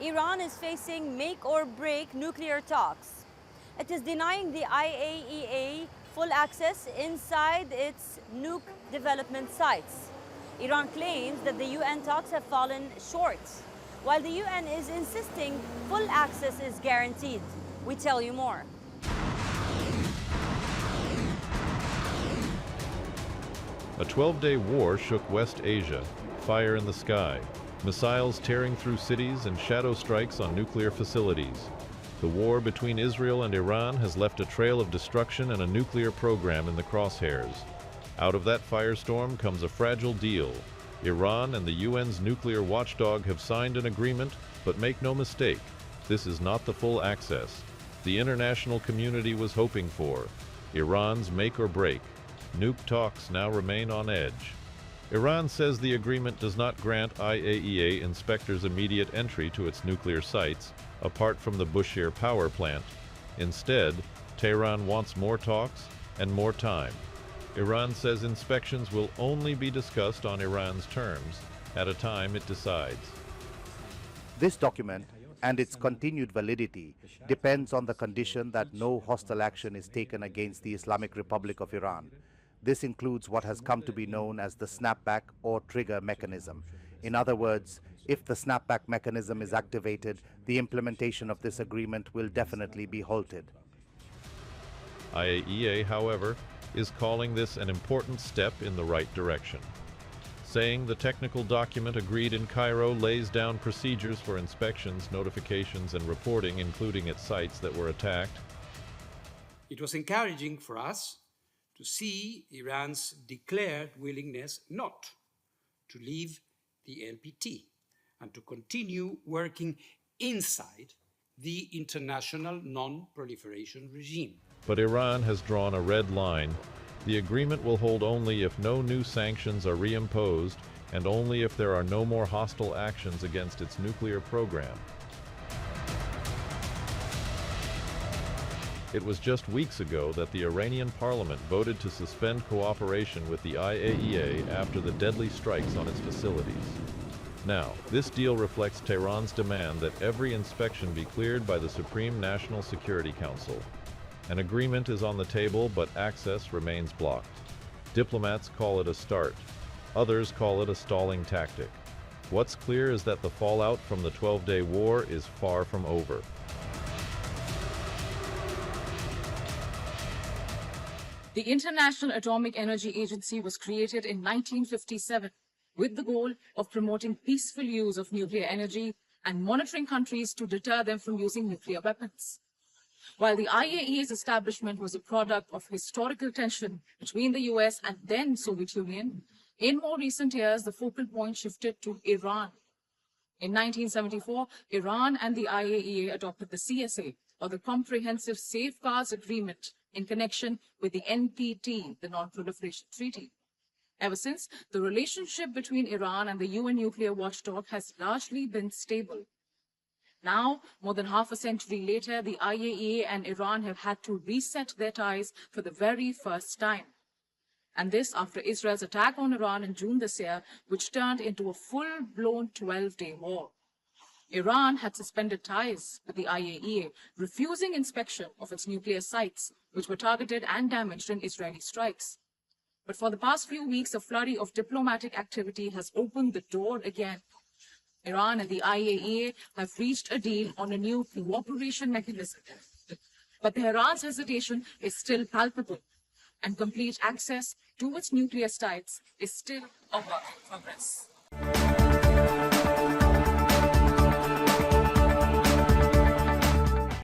Iran is facing make or break nuclear talks. It is denying the IAEA full access inside its nuke development sites. Iran claims that the UN talks have fallen short, while the UN is insisting full access is guaranteed. We tell you more. A 12-day war shook West Asia, fire in the sky, missiles tearing through cities and shadow strikes on nuclear facilities. The war between Israel and Iran has left a trail of destruction and a nuclear program in the crosshairs. Out of that firestorm comes a fragile deal. Iran and the UN's nuclear watchdog have signed an agreement, but make no mistake, this is not the full access the international community was hoping for. Iran's make or break. Nuke talks now remain on edge. Iran says the agreement does not grant IAEA inspectors immediate entry to its nuclear sites, apart from the Bushehr power plant. Instead, Tehran wants more talks and more time. Iran says inspections will only be discussed on Iran's terms, at a time it decides. This document and its continued validity depends on the condition that no hostile action is taken against the Islamic Republic of Iran. This includes what has come to be known as the snapback or trigger mechanism. In other words, if the snapback mechanism is activated, the implementation of this agreement will definitely be halted. IAEA, however, is calling this an important step in the right direction, saying the technical document agreed in Cairo lays down procedures for inspections, notifications, and reporting, including at sites that were attacked. It was encouraging for us to see Iran's declared willingness not to leave the NPT and to continue working inside the international non-proliferation regime. But Iran has drawn a red line. The agreement will hold only if no new sanctions are reimposed and only if there are no more hostile actions against its nuclear program. It was just weeks ago that the Iranian parliament voted to suspend cooperation with the IAEA after the deadly strikes on its facilities. Now, this deal reflects Tehran's demand that every inspection be cleared by the Supreme National Security Council. An agreement is on the table, but access remains blocked. Diplomats call it a start. Others call it a stalling tactic. What's clear is that the fallout from the 12-day war is far from over. The International Atomic Energy Agency was created in 1957 with the goal of promoting peaceful use of nuclear energy and monitoring countries to deter them from using nuclear weapons. While the IAEA's establishment was a product of historical tension between the US and then Soviet Union, in more recent years, the focal point shifted to Iran. In 1974, Iran and the IAEA adopted the CSA, or the Comprehensive Safeguards Agreement, in connection with the NPT, the Non-Proliferation Treaty. Ever since, the relationship between Iran and the UN nuclear watchdog has largely been stable. Now, more than half a century later, the IAEA and Iran have had to reset their ties for the very first time. And this after Israel's attack on Iran in June this year, which turned into a full-blown 12-day war. Iran had suspended ties with the IAEA, refusing inspection of its nuclear sites, which were targeted and damaged in Israeli strikes. But for the past few weeks, a flurry of diplomatic activity has opened the door again. Iran and the IAEA have reached a deal on a new cooperation mechanism. But Tehran's hesitation is still palpable, and complete access to its nuclear sites is still a work in progress.